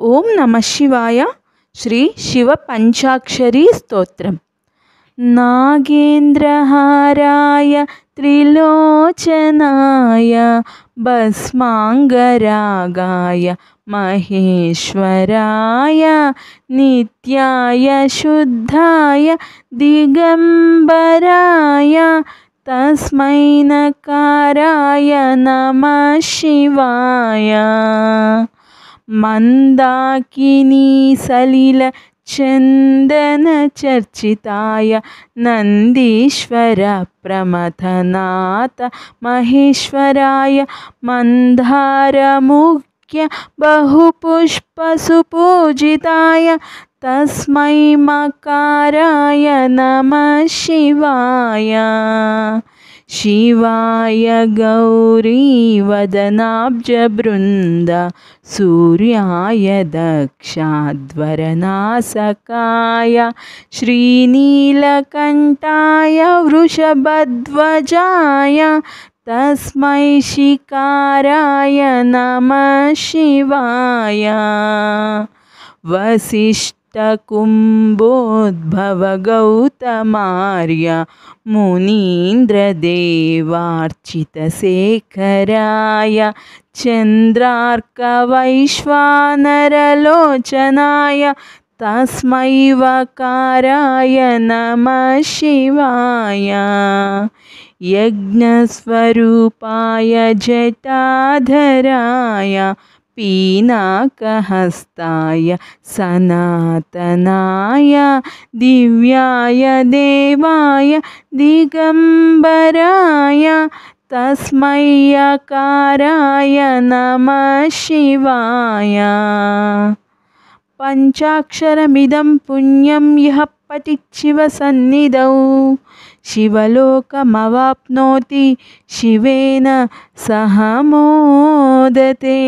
ఓం నమః శివాయ. శ్రీ శివ పంచాక్షరీ స్తోత్రం. నాగేంద్రహారాయ త్రిలోచనాయ భస్మాంగరాగాయ మహేశ్వరాయ నిత్యాయ శుద్ధాయ దిగంబరాయ తస్మై నకారాయ నమః శివాయ. మందాకినీ సలిల చందన చర్చితాయ నందీశ్వర ప్రమథనాథ మహేశ్వరాయ మందారముఖ్య బహుపుష్పసుపూజితాయ తస్మై మకారాయ నమః శివాయ. శివాయ గౌరీవదనాబ్జబృంద సూర్యాయ దక్షాధ్వరనాసకాయ శ్రీనీలకంఠాయ వృషభధ్వజాయ తస్మై శిఖారాయ నమః శివాయ. వసిష్ఠకుంభోద్భవ గౌతమార్య మునీంద్రదేవార్చితశేఖరాయ చంద్రార్క వైశ్వానరలోచనాయ తస్మై వకారాయ నమః శివాయ. యజ్ఞస్వరూపాయ జటాధరాయ పీనాకహస్తాయ సనాతనాయ దివ్యాయ దేవాయ దిగంబరాయ తస్మై యకారాయ నమః శివాయ. పంచాక్షరమిదం పుణ్యం యః పఠిత్ శివ సన్నిధౌ శివలోకమవాప్నోతి శివేన సహ మోదతే.